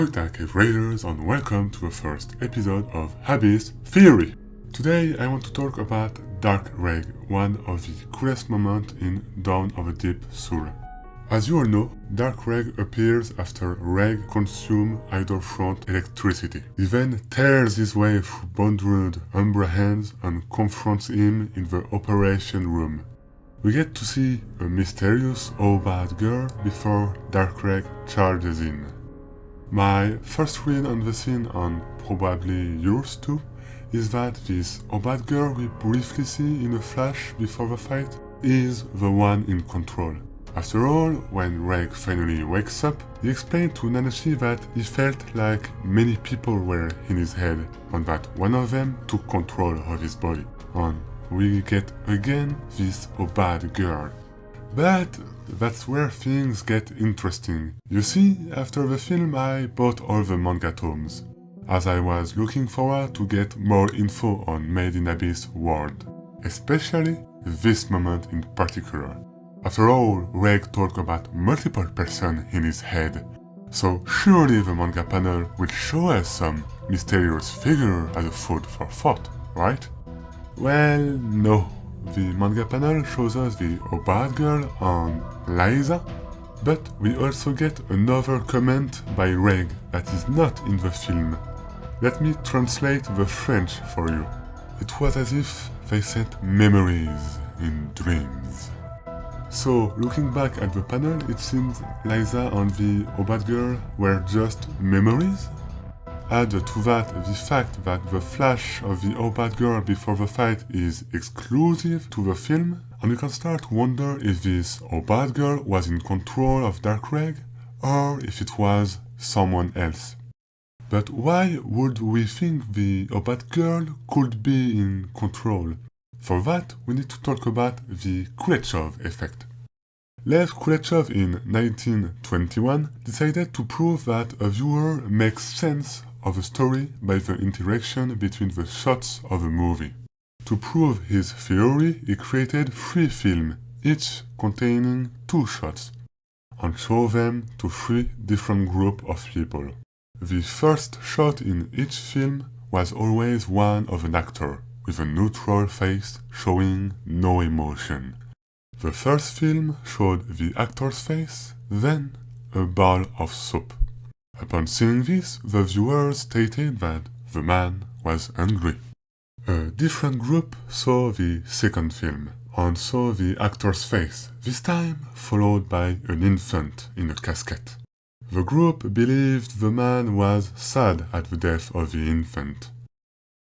Hoitak Raiders and welcome to the first episode of Abyss Theory. Today I want to talk about Dark Reg, one of the coolest moments in Dawn of a Deep Soul. As you all know, Dark Reg appears after Reg consumes Idolfront electricity. He then tears his way through bondrewd Umbra hands and confronts him in the operation room. We get to see a mysterious bad girl before Dark Reg charges in. My first read on the scene, and probably yours too, is that this bad girl we briefly see in a flash before the fight is the one in control. After all, when Reg finally wakes up, he explained to Nanachi that he felt like many people were in his head, and that one of them took control of his body. And we get again this bad girl. But that's where things get interesting. You see, after the film I bought all the manga tomes, as I was looking forward to get more info on Made in Abyss world, especially this moment in particular. After all, Reg talked about multiple persons in his head, so surely the manga panel will show us some mysterious figure as a food for thought, right? Well, no. The manga panel shows us the bad girl and Liza, but we also get another comment by Reg that is not in the film. Let me translate the French for you. It was as if they sent memories in dreams. So, looking back at the panel, it seems Liza and the bad girl were just memories? Add to that the fact that the flash of the bad girl before the fight is exclusive to the film, and you can start to wonder if this bad girl was in control of Dark Reg, or if it was someone else. But why would we think the bad girl could be in control? For that, we need to talk about the Kuleshov effect. Lev Kuleshov in 1921 decided to prove that a viewer makes sense of a story by the interaction between the shots of a movie. To prove his theory, he created 3 films, each containing 2 shots, and showed them to 3 different groups of people. The first shot in each film was always one of an actor, with a neutral face showing no emotion. The first film showed the actor's face, then a bowl of soup. Upon seeing this, the viewers stated that the man was hungry. A different group saw the second film and saw the actor's face, this time followed by an infant in a casket. The group believed the man was sad at the death of the infant.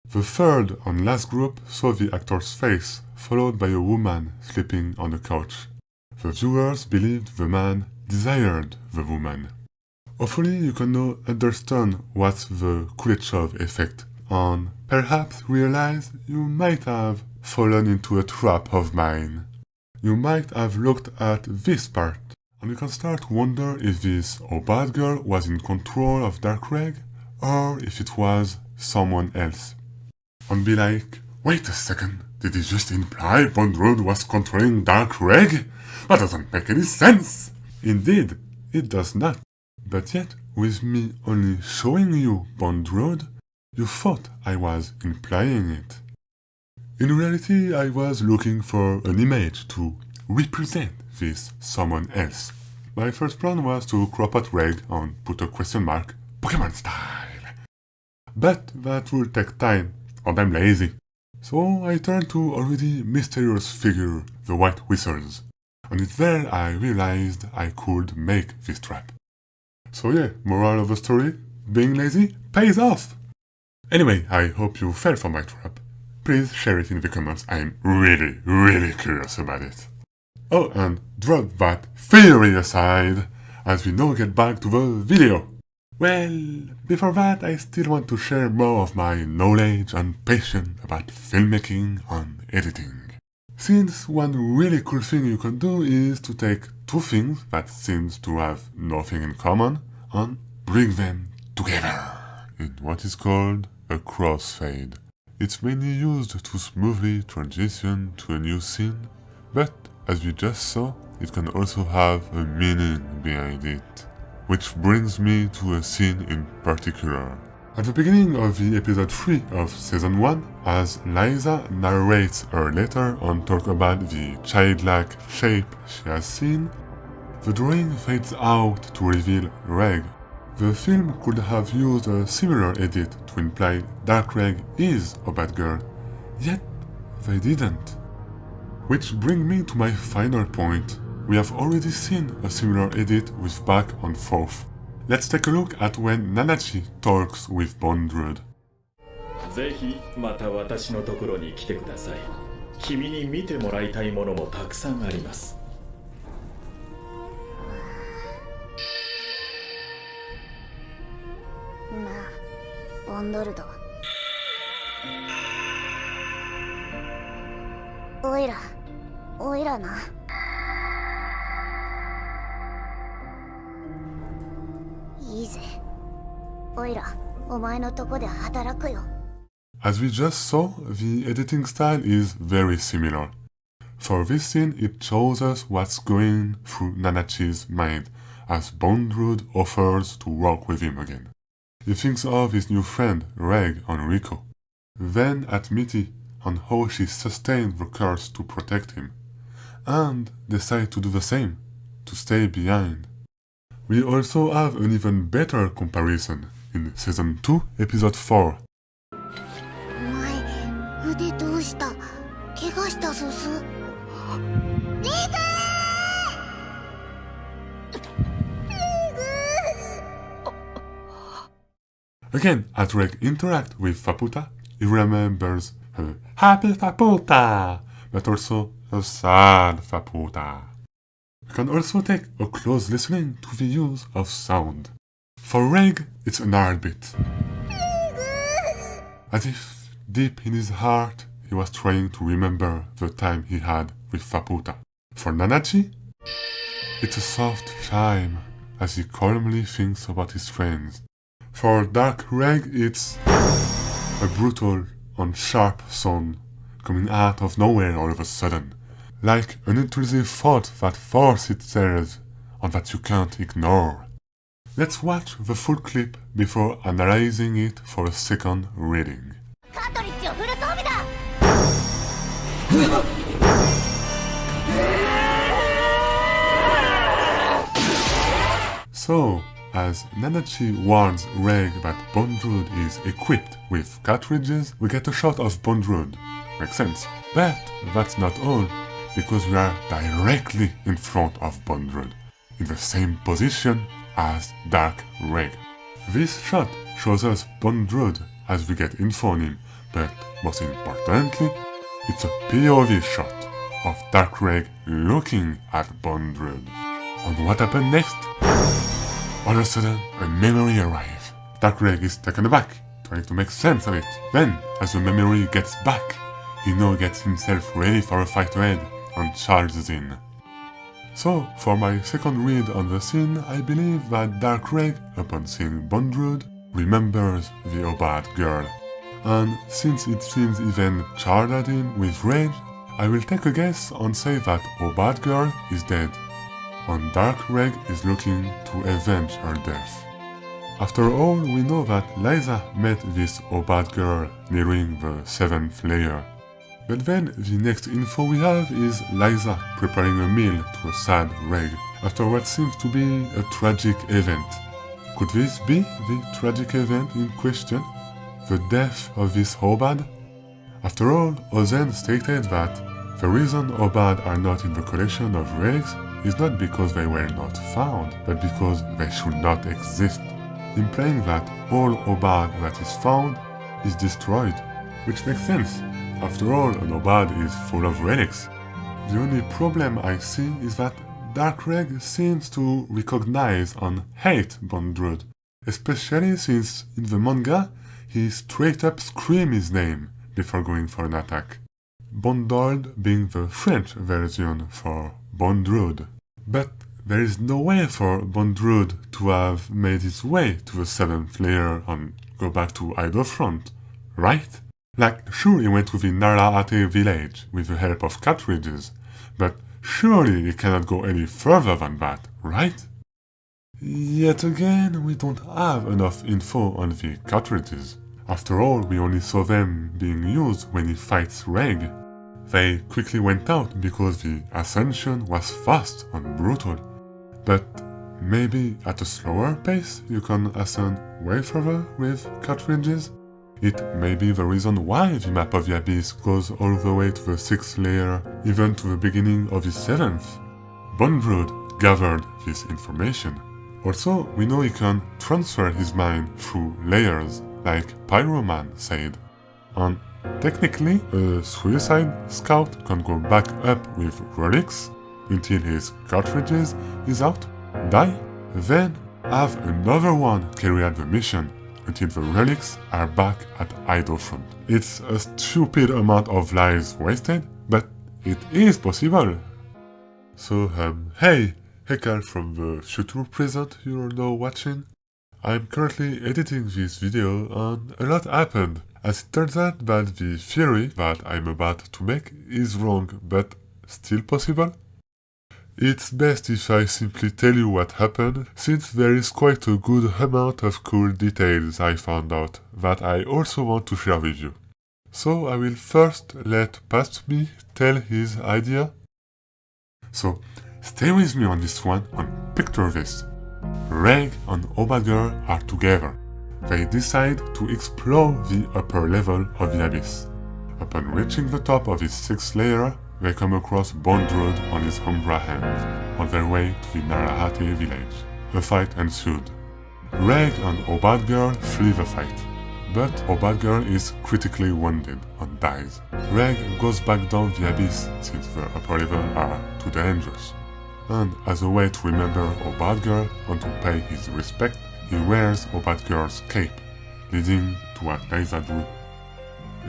The third and last group saw the actor's face, followed by a woman sleeping on a couch. The viewers believed the man desired the woman. Hopefully you can now understand what's the Kuleshov effect, and perhaps realize you might have fallen into a trap of mine. You might have looked at this part, and you can start to wonder if this bad girl was in control of Dark Reg, or if it was someone else. And be like, wait a second, did he just imply bondrewd was controlling Dark Reg? That doesn't make any sense! Indeed, it does not. But yet, with me only showing you bondrewd, you thought I was implying it. In reality, I was looking for an image to represent this someone else. My first plan was to crop out Reg and put a question mark, Pokemon style. But that will take time, and I'm lazy. So I turned to already mysterious figure, the White Whistles, and it's there I realized I could make this trap. So yeah, moral of the story, being lazy pays off! Anyway, I hope you fell for my trap. Please share it in the comments, I'm really curious about it. Oh, and drop that theory aside, as we now get back to the video. Well, before that I still want to share more of my knowledge and passion about filmmaking and editing. Since one really cool thing you can do is to take 2 things that seem to have nothing in common and bring them together in what is called a crossfade. It's mainly used to smoothly transition to a new scene, but as we just saw, it can also have a meaning behind it. which brings me to a scene in particular. At the beginning of the episode 3 of season 1, as Liza narrates her letter and talks about the childlike shape she has seen, the drawing fades out to reveal Reg. The film could have used a similar edit to imply Dark Reg is a bad girl, yet they didn't. Which brings me to my final point. We have already seen a similar edit with back and forth. Let's take a look at when Nanachi talks with bondrewd. ぜひまた私のところに来てください。君に見てもらいたいものもたくさんあります。なあ、ボンドルド。おいらな。いいぜ。おいら、お前のとこで働くよ。As we just saw, the editing style is very similar. For this scene, it shows us what's going through Nanachi's mind as bondrewd offers to work with him again. He thinks of his new friend, Reg and Rico. Then at Mitty on how she sustained the curse to protect him, and decide to do the same, to stay behind. We also have an even better comparison in season 2, episode 4. お前、腕どうした？怪我したすす。Again, as Reg interacts with Faputa, he remembers her happy Faputa, but also a sad Faputa. We can also take a close listening to the use of sound. For Reg, it's an heartbeat. As if deep in his heart, he was trying to remember the time he had with Faputa. For Nanachi, it's a soft chime as he calmly thinks about his friends. For Dark Reg, it's a brutal and sharp sound coming out of nowhere all of a sudden, like an intrusive thought that forces itself and that you can't ignore. Let's watch the full clip before analyzing it for a second reading. So, as Nanachi warns Reg that bondrewd is equipped with cartridges, we get a shot of bondrewd. Makes sense. But that's not all, because we are directly in front of bondrewd, in the same position as Dark Reg. This shot shows us bondrewd as we get info on him, but most importantly, it's a POV shot of Dark Reg looking at bondrewd. And what happened next? All of a sudden, a memory arrives. Dark Reg is taken aback, trying to make sense of it. Then, as the memory gets back, he now gets himself ready for a fight ahead and charges in. So, for my second read on the scene, I believe that Dark Reg, upon seeing bondrewd, remembers the Obad girl. And since it seems even charged at him with rage, I will take a guess and say that Obad girl is dead, and Dark Reg is looking to avenge her death. After all, we know that Liza met this Obad girl nearing the 7th layer. But then the next info we have is Liza preparing a meal to a sad Reg after what seems to be a tragic event. Could this be the tragic event in question? The death of this Obad? After all, Ozen stated that the reason Obad are not in the collection of relics is not because they were not found, but because they should not exist, implying that all Obad that is found is destroyed, which makes sense. After all, an Obad is full of relics. The only problem I see is that Dark Reg seems to recognize and hate bondrewd, especially since in the manga he straight up screams his name before going for an attack. Bondrewd being the French version for bondrewd. But there is no way for bondrewd to have made his way to the 7th layer and go back to Idofront, right? Like, sure he went to the Naraate village with the help of cartridges, but surely he cannot go any further than that, right? Yet again, we don't have enough info on the cartridges. After all, we only saw them being used when he fights Reg. They quickly went out because the ascension was fast and brutal. But maybe at a slower pace you can ascend way further with cartridges? It may be the reason why the map of the Abyss goes all the way to the 6th layer, even to the beginning of the 7th. Bondrewd gathered this information. Also, we know he can transfer his mind through layers, like Pyroman said. And technically, a suicide scout can go back up with relics until his cartridges is out, die, then have another one carry out the mission until the relics are back at Idlefront. It's a stupid amount of lives wasted, but it is possible. So, hey Hekal from the future present you're now watching. I'm currently editing this video and a lot happened, as it turns out that the theory that I'm about to make is wrong, but still possible. It's best if I simply tell you what happened, since there is quite a good amount of cool details I found out that I also want to share with you. So I will first let Past Me tell his idea. So stay with me on this one and picture this. Reg and Obadger are together. They decide to explore the upper level of the Abyss. Upon reaching the top of its 6th layer, they come across bondrewd on his Umbra hand, on their way to the Nanachi village. A fight ensued. Reg and Obadger flee the fight, but Obadger is critically wounded and dies. Reg goes back down the Abyss since the upper level are too dangerous. And as a way to remember Obadger and to pay his respect, he wears Obadger's cape, leading to what Liza drew.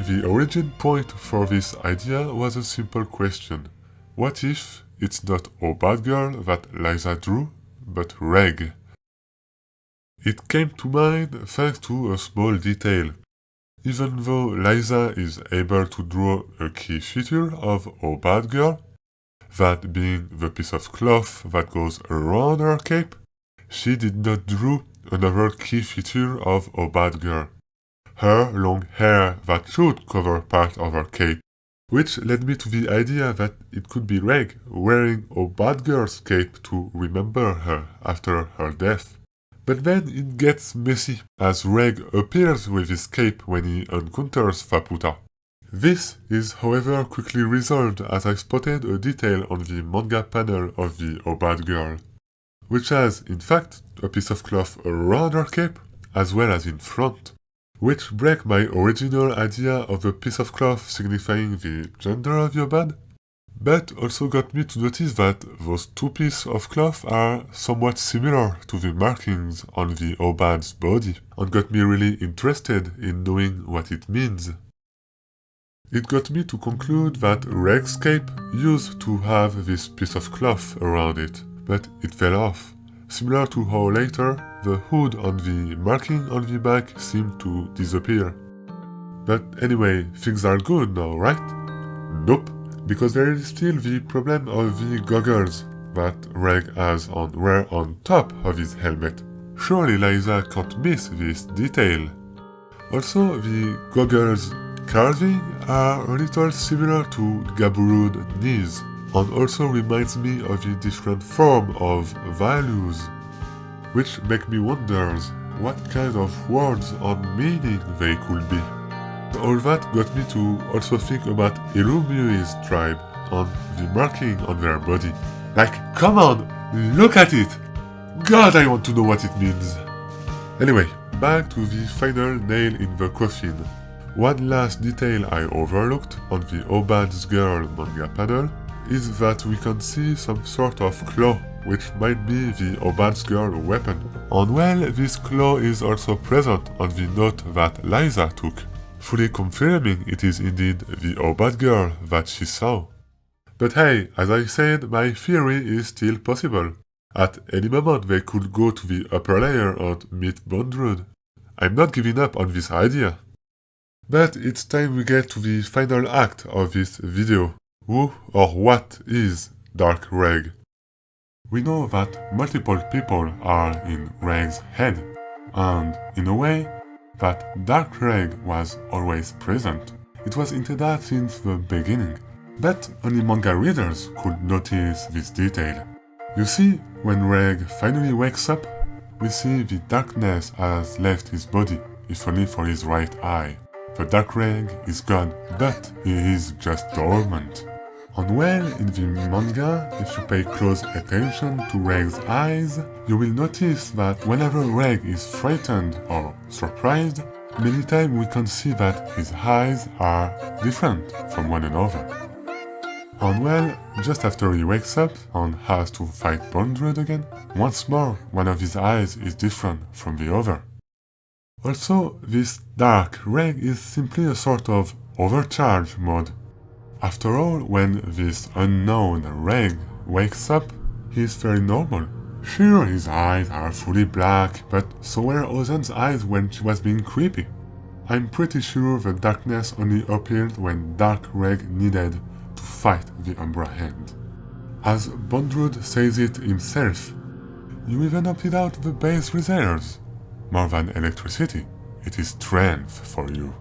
The origin point for this idea was a simple question. What if it's not Obadger that Liza drew, but Reg? It came to mind thanks to a small detail. Even though Liza is able to draw a key feature of Obadger, that being the piece of cloth that goes around her cape, she did not draw another key feature of Obadger. Her long hair that should cover part of her cape, which led me to the idea that it could be Reg wearing Obadger's cape to remember her after her death. But then it gets messy, as Reg appears with his cape when he encounters Faputa. This is however quickly resolved as I spotted a detail on the manga panel of the Obadger, which has, in fact, a piece of cloth around her cape, as well as in front, which break my original idea of a piece of cloth signifying the gender of your band, but also got me to notice that those two pieces of cloth are somewhat similar to the markings on the Obad's body, and got me really interested in knowing what it means. It got me to conclude that Reg's cape used to have this piece of cloth around it, but it fell off, similar to how later the hood and the marking on the back seemed to disappear. But anyway, things are good now, right? Nope, because there is still the problem of the goggles that Reg has and wear on top of his helmet. Surely Liza can't miss this detail. Also, the goggles carving are a little similar to Gaburud knees, and also reminds me of the different form of values, which make me wonder what kind of words and meaning they could be. All that got me to also think about Illumi's tribe and the marking on their body. Like, come on, look at it! God, I want to know what it means! Anyway, back to the final nail in the coffin. One last detail I overlooked on the Obad's Girl manga panel is that we can see some sort of claw, which might be the Obad's Girl weapon. And well, this claw is also present on the note that Liza took, fully confirming it is indeed the Obad Girl that she saw. But hey, as I said, my theory is still possible. At any moment they could go to the upper layer and meet bondrewd. I'm not giving up on this idea. But it's time we get to the final act of this video. Who or what is Dark Reg? We know that multiple people are in Reg's head, and in a way, that Dark Reg was always present. It was into that since the beginning, but only manga readers could notice this detail. You see, when Reg finally wakes up, we see the darkness has left his body, if only for his right eye. The Dark Reg is gone, but he is just dormant. And well, in the manga, if you pay close attention to Reg's eyes, you will notice that whenever Reg is frightened or surprised, many times we can see that his eyes are different from one another. And well, just after he wakes up and has to fight bondrewd again, once more one of his eyes is different from the other. Also, this Dark Reg is simply a sort of overcharge mode. After all, when this unknown Reg wakes up, he is very normal. Sure, his eyes are fully black, but so were Ozen's eyes when she was being creepy. I'm pretty sure the darkness only appeared when Dark Reg needed to fight the Umbra Hand. As bondrewd says it himself, you even opted out the base reserves. More than electricity, it is strength for you.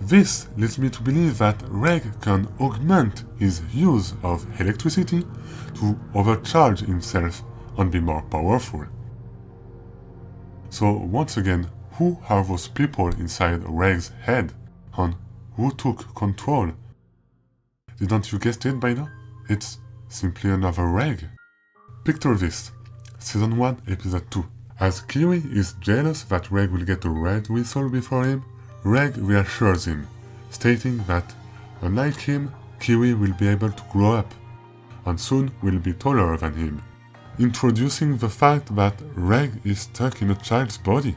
This leads me to believe that Reg can augment his use of electricity to overcharge himself and be more powerful. So once again, who are those people inside Reg's head, and who took control? Didn't you guess it by now? It's simply another Reg. Picture this, Season 1, Episode 2. As Kiwi is jealous that Reg will get a red whistle before him, Reg reassures him, stating that, unlike him, Kiwi will be able to grow up, and soon will be taller than him, introducing the fact that Reg is stuck in a child's body.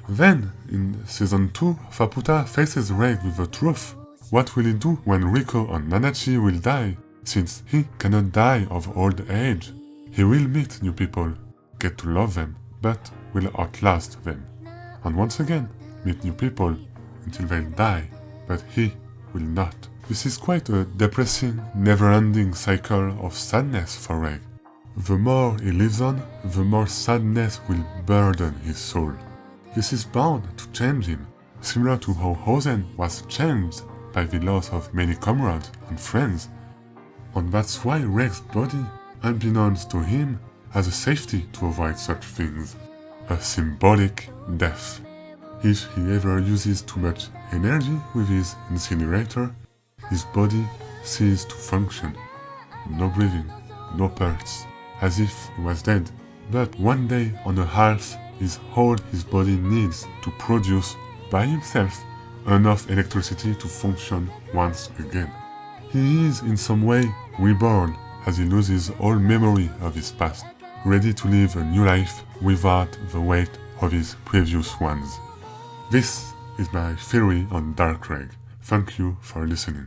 Then, in Season 2, Faputa faces Reg with the truth. What will he do when Rico and Nanachi will die, since he cannot die of old age? He will meet new people, get to love them, but will outlast them, and once again meet new people until they'll die, but he will not. This is quite a depressing, never-ending cycle of sadness for Reg. The more he lives on, the more sadness will burden his soul. This is bound to change him, similar to how Ozen was changed by the loss of many comrades and friends. And that's why Reg's body, unbeknownst to him, has a safety to avoid such things. A symbolic death. If he ever uses too much energy with his incinerator, his body ceases to function. No breathing, no pulse, as if he was dead. But one day on a half is all his body needs to produce by himself enough electricity to function once again. He is in some way reborn as he loses all memory of his past, ready to live a new life without the weight of his previous ones. This is my theory on Dark Reg. Thank you for listening.